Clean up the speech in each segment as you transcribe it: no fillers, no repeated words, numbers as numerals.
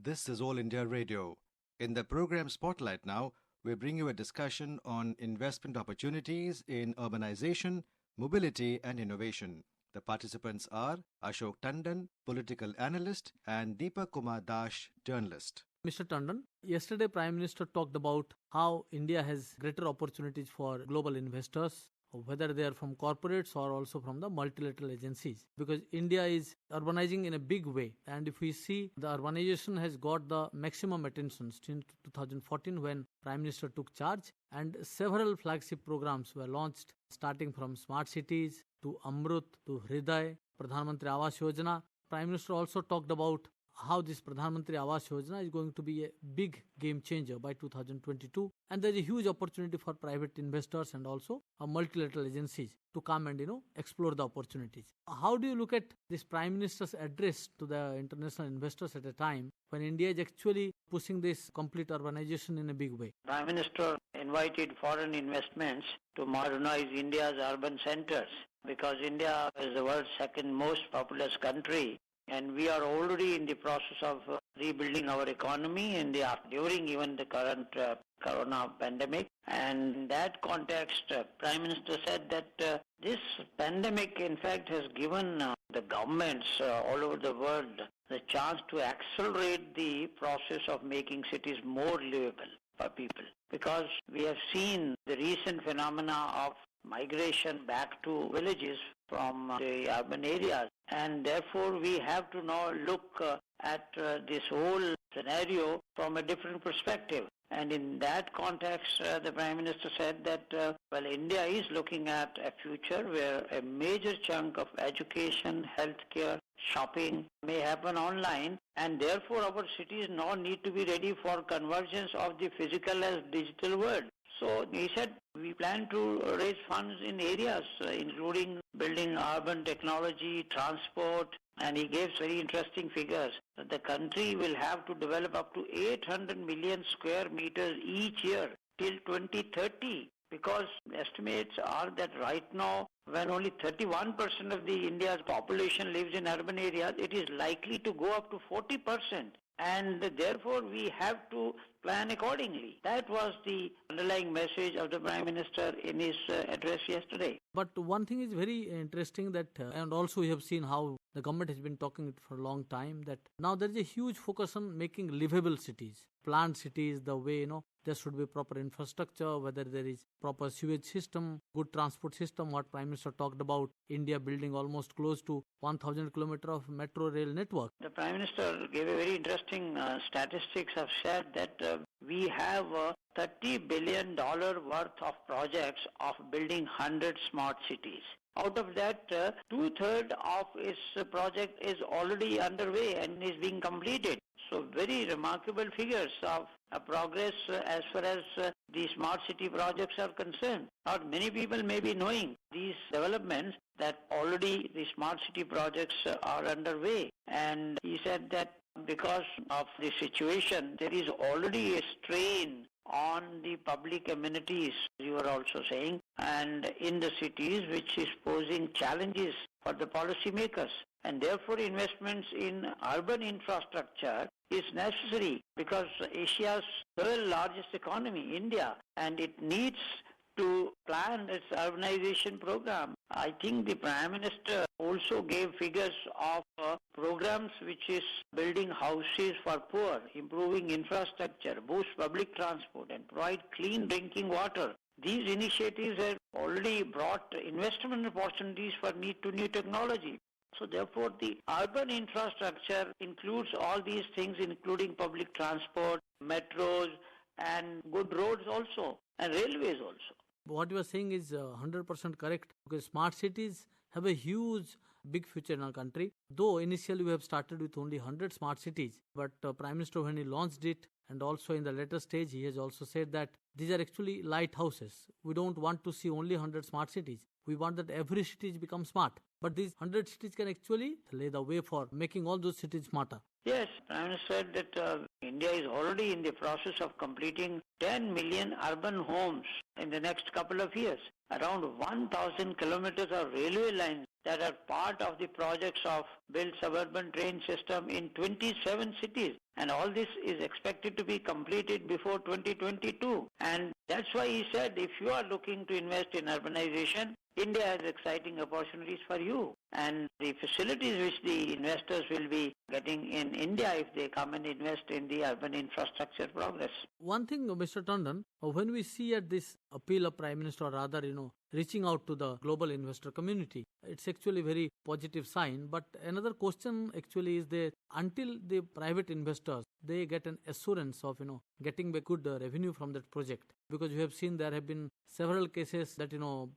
This is All India Radio. In the program Spotlight now, we bring you a discussion on investment opportunities in urbanization, mobility and innovation. The participants are Ashok Tandon, political analyst, and Deepak Kumar Dash, journalist. Mr. Tandon, yesterday Prime Minister talked about how India has greater opportunities for global investors, whether they are from corporates or also from the multilateral agencies, because India is urbanizing in a big way. And if we see, the urbanization has got the maximum attention since 2014 when Prime Minister took charge, and several flagship programs were launched, starting from smart cities to Amrut to Hriday, Pradhan Mantri Awas Yojana. Prime Minister also talked about how this Pradhan Mantri Awas Yojana is going to be a big game changer by 2022, and there is a huge opportunity for private investors and also multilateral agencies to come and explore the opportunities. How do you look at this Prime Minister's address to the international investors at a time when India is actually pushing this complete urbanization in a big way? Prime Minister invited foreign investments to modernize India's urban centers because India is the world's second most populous country. And we are already in the process of rebuilding our economy during even the current corona pandemic. And in that context, Prime Minister said that this pandemic, in fact, has given the governments all over the world the chance to accelerate the process of making cities more livable for people. Because we have seen the recent phenomena of migration back to villages from the urban areas, and therefore we have to now look at this whole scenario from a different perspective. And in that context, the Prime Minister said that, India is looking at a future where a major chunk of education, healthcare, shopping may happen online, and therefore our cities now need to be ready for convergence of the physical as digital world. So he said we plan to raise funds in areas including building urban technology, transport, and he gave very interesting figures that the country will have to develop up to 800 million square meters each year till 2030, because estimates are that right now when only 31% of the India's population lives in urban areas, it is likely to go up to 40%. And therefore we have to plan accordingly. That was the underlying message of the Prime Minister in his address yesterday. But one thing is very interesting that, and also we have seen how the government has been talking it for a long time, that now there is a huge focus on making livable cities, planned cities, the way, there should be proper infrastructure, whether there is proper sewage system, good transport system, what Prime Minister talked about, India building almost close to 1,000 kilometers of metro rail network. The Prime Minister gave a very interesting statistics have said that we have $30 billion worth of projects of building 100 smart cities. Out of that, two-thirds of its project is already underway and is being completed. So very remarkable figures of progress as far as the smart city projects are concerned. Not many people may be knowing these developments, that already the smart city projects are underway. And he said that because of the situation, there is already a strain on the public amenities, you were also saying, and in the cities, which is posing challenges for the policymakers. And therefore investments in urban infrastructure is necessary because Asia's third largest economy, India, and it needs to plan its urbanization program. I think the Prime Minister also gave figures of programs which is building houses for poor, improving infrastructure, boost public transport and provide clean drinking water. These initiatives have already brought investment opportunities for new technology. So therefore the urban infrastructure includes all these things, including public transport, metros and good roads also, and railways also. What you are saying is 100% correct, because smart cities have a huge, big future in our country. Though initially we have started with only 100 smart cities, but Prime Minister, when he launched it, and also in the later stage, he has also said that these are actually lighthouses. We don't want to see only 100 smart cities. We want that every city become smart. But these 100 cities can actually lay the way for making all those cities smarter. Yes, Prime Minister said that India is already in the process of completing 10 million urban homes in the next couple of years. around 1,000 kilometers of railway lines that are part of the projects of build suburban train system in 27 cities. And all this is expected to be completed before 2022. And that's why he said, if you are looking to invest in urbanization, India has exciting opportunities for you. And the facilities which the investors will be getting in India if they come and invest in the urban infrastructure progress. One thing, Mr. Tandon, when we see at this appeal of Prime Minister, or rather, reaching out to the global investor community, it's actually very positive sign. But another question actually is that until the private investors, they get an assurance of, getting a good revenue from that project. Because we have seen there have been several cases that,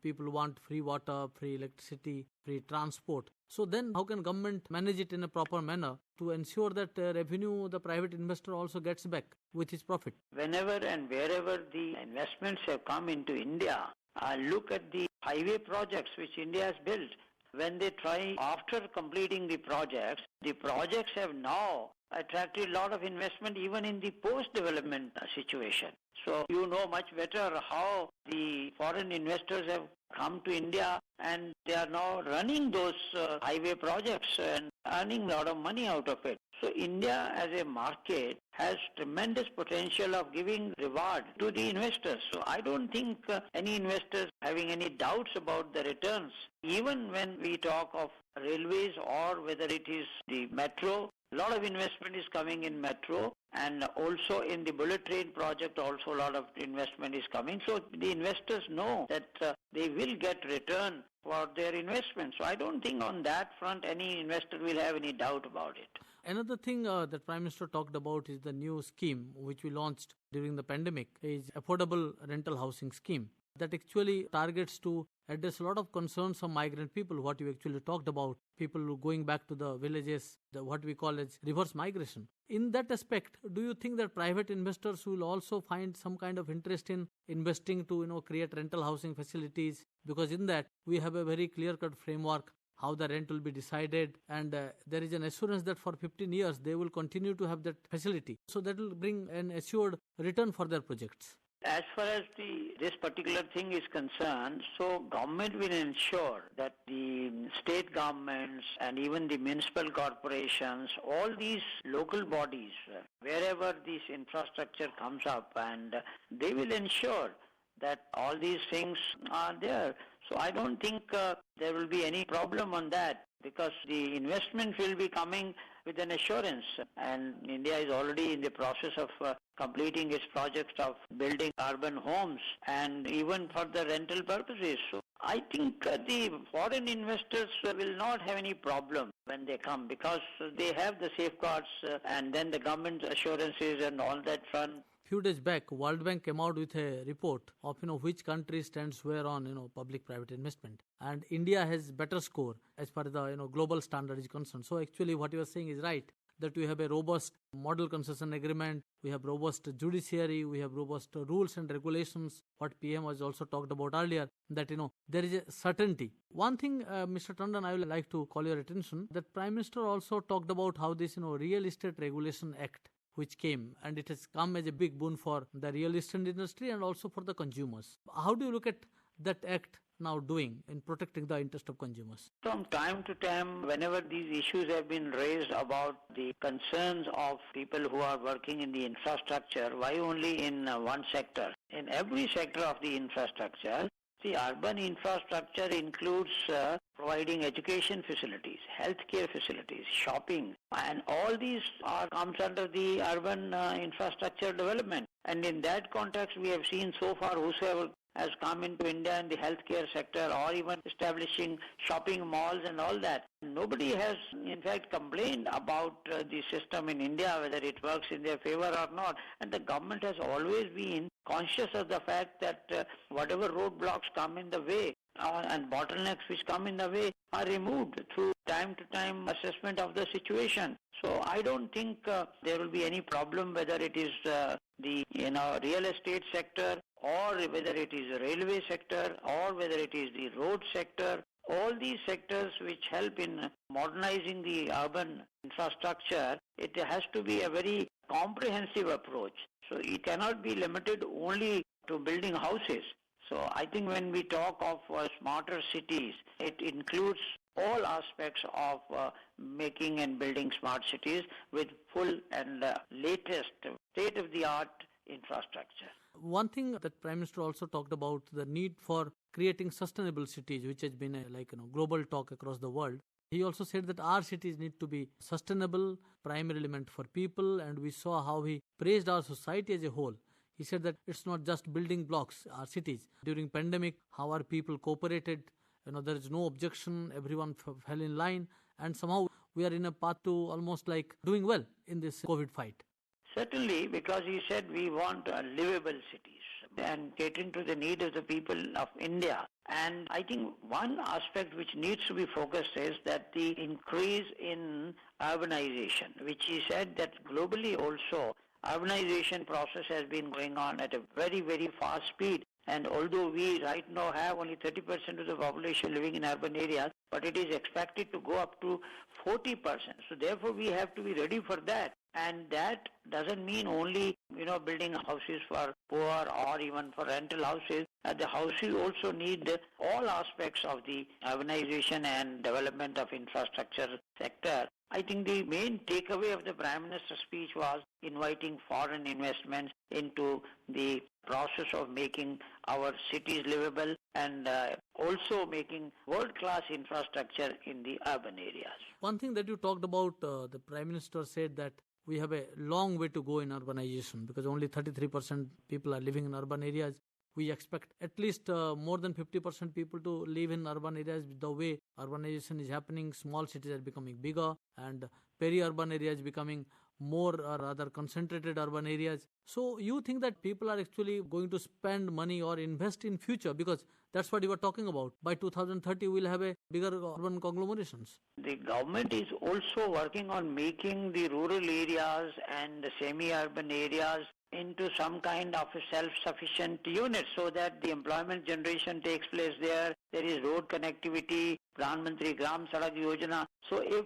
people want free water, free electricity, free transport. So then how can government manage it in a proper manner to ensure that revenue the private investor also gets back with his profit? Whenever and wherever the investments have come into India, look at the highway projects which India has built. When they try after completing the projects have now attracted a lot of investment even in the post-development situation. So you know much better how the foreign investors have come to India and they are now running those highway projects and earning a lot of money out of it. So India as a market has tremendous potential of giving reward to the investors. So I don't think any investors having any doubts about the returns. Even when we talk of railways or whether it is the metro, a lot of investment is coming in metro, and also in the bullet train project also a lot of investment is coming. So the investors know that they will get return for their investment. So I don't think on that front any investor will have any doubt about it. Another thing that Prime Minister talked about is the new scheme which we launched during the pandemic, is affordable rental housing scheme that actually targets to address a lot of concerns of migrant people, what you actually talked about, people who going back to the villages, what we call as reverse migration. In that aspect, do you think that private investors will also find some kind of interest in investing to create rental housing facilities? Because in that we have a very clear-cut framework how the rent will be decided, and there is an assurance that for 15 years they will continue to have that facility. So that will bring an assured return for their projects. As far as this particular thing is concerned, so government will ensure that the state governments and even the municipal corporations, all these local bodies, wherever this infrastructure comes up, and they will ensure that all these things are there. So I don't think there will be any problem on that, because the investment will be coming with an assurance, and India is already in the process of completing its project of building urban homes and even for the rental purposes. So I think the foreign investors will not have any problem when they come, because they have the safeguards and then the government assurances and all that front. Few days back, World Bank came out with a report of which country stands where on public-private investment, and India has better score as far as the global standard is concerned. So actually, what you are saying is right, that we have a robust model concession agreement, we have robust judiciary, we have robust rules and regulations. What PM has also talked about earlier, that there is a certainty. One thing, Mr. Tandon, I would like to call your attention that Prime Minister also talked about how this Real Estate Regulation Act, which came, and it has come as a big boon for the real estate industry and also for the consumers. How do you look at that act now doing in protecting the interest of consumers? From time to time, whenever these issues have been raised about the concerns of people who are working in the infrastructure, why only in one sector? In every sector of the infrastructure, the urban infrastructure includes providing education facilities, healthcare facilities, shopping, and all these comes under the urban infrastructure development. And in that context, we have seen so far whosoever has come into India in the healthcare sector or even establishing shopping malls and all that. Nobody has in fact complained about the system in India, whether it works in their favor or not. And the government has always been conscious of the fact that whatever roadblocks come in the way and bottlenecks which come in the way are removed through time to time assessment of the situation. So I don't think there will be any problem whether it is the real estate sector or whether it is the railway sector or whether it is the road sector. All these sectors which help in modernizing the urban infrastructure, it has to be a very comprehensive approach. So it cannot be limited only to building houses. So I think when we talk of smarter cities, it includes all aspects of making and building smart cities with full and latest state-of-the-art infrastructure. One thing that Prime Minister also talked about the need for creating sustainable cities, which has been a global talk across the world. He also said that our cities need to be sustainable, primarily meant for people, and we saw how he praised our society as a whole. He said that it's not just building blocks, our cities. During pandemic, how our people cooperated, there is no objection, everyone fell in line, and somehow we are in a path to almost like doing well in this COVID fight. Certainly, because he said we want livable cities and catering to the need of the people of India. And I think one aspect which needs to be focused is that the increase in urbanization, which he said that globally also urbanization process has been going on at a very, very fast speed. And although we right now have only 30% of the population living in urban areas, but it is expected to go up to 40%. So therefore we have to be ready for that. And that doesn't mean only, building houses for poor or even for rental houses. The houses also need all aspects of the urbanization and development of infrastructure sector. I think the main takeaway of the Prime Minister's speech was inviting foreign investments into the process of making our cities livable and also making world-class infrastructure in the urban areas. One thing that you talked about, the Prime Minister said that we have a long way to go in urbanization because only 33% people are living in urban areas. We expect at least more than 50% people to live in urban areas. The way urbanization is happening, small cities are becoming bigger and peri-urban areas becoming more or rather concentrated urban areas. So you think that people are actually going to spend money or invest in future because that's what you were talking about. By 2030, we'll have a bigger urban conglomerations. The government is also working on making the rural areas and the semi-urban areas into some kind of a self-sufficient unit so that the employment generation takes place there. There is road connectivity, Pradhan Mantri Gram Sadak Yojana. So if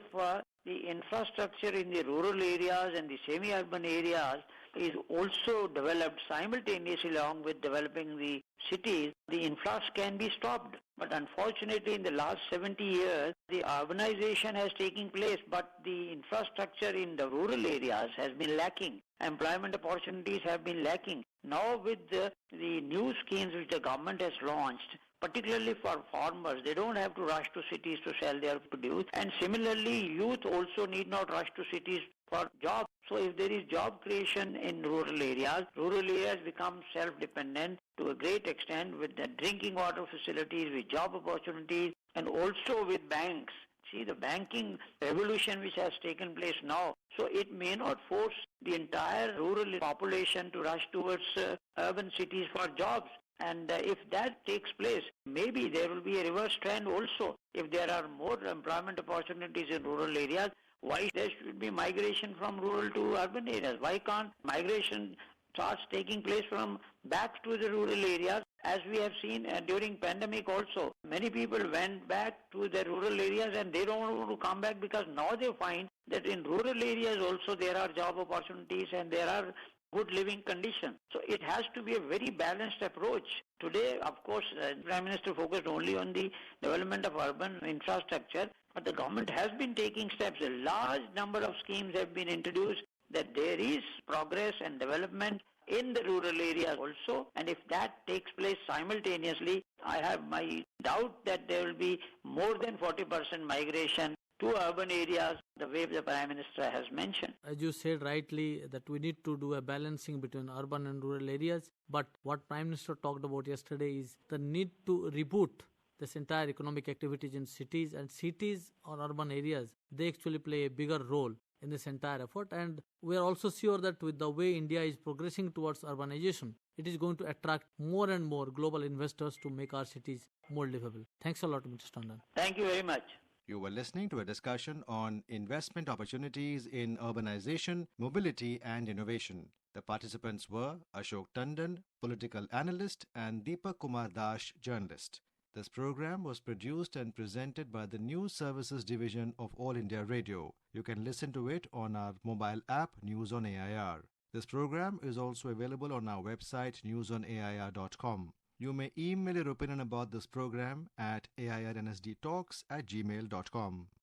the infrastructure in the rural areas and the semi-urban areas is also developed simultaneously along with developing the cities, the influx can be stopped. But unfortunately, in the last 70 years, the urbanization has taken place, but the infrastructure in the rural areas has been lacking. Employment opportunities have been lacking. Now with the new schemes which the government has launched, particularly for farmers, they don't have to rush to cities to sell their produce. And similarly, youth also need not rush to cities for jobs. So if there is job creation in rural areas become self-dependent to a great extent with the drinking water facilities, with job opportunities, and also with banks. See, the banking revolution which has taken place now, so it may not force the entire rural population to rush towards urban cities for jobs. And if that takes place, maybe there will be a reverse trend also. If there are more employment opportunities in rural areas, why there should be migration from rural to urban areas? Why can't migration starts taking place from back to the rural areas? As we have seen during pandemic also, many people went back to the rural areas and they don't want to come back because now they find that in rural areas also there are job opportunities and there are good living conditions. So it has to be a very balanced approach. Today, of course, the Prime Minister focused only on the development of urban infrastructure, but the government has been taking steps. A large number of schemes have been introduced that there is progress and development in the rural areas also, and if that takes place simultaneously, I have my doubt that there will be more than 40% migration to urban areas, the way the Prime Minister has mentioned. As you said rightly, that we need to do a balancing between urban and rural areas. But what Prime Minister talked about yesterday is the need to reboot this entire economic activities in cities, and cities or urban areas, they actually play a bigger role in this entire effort. And we are also sure that with the way India is progressing towards urbanization, it is going to attract more and more global investors to make our cities more livable. Thanks a lot, Mr. Tandon. Thank you very much. You were listening to a discussion on investment opportunities in urbanization, mobility and innovation. The participants were Ashok Tandon, political analyst, and Deepak Kumar Dash, journalist. This program was produced and presented by the News Services Division of All India Radio. You can listen to it on our mobile app News on AIR. This program is also available on our website newsonair.com. You may email your opinion about this program at airnsdtalks@gmail.com.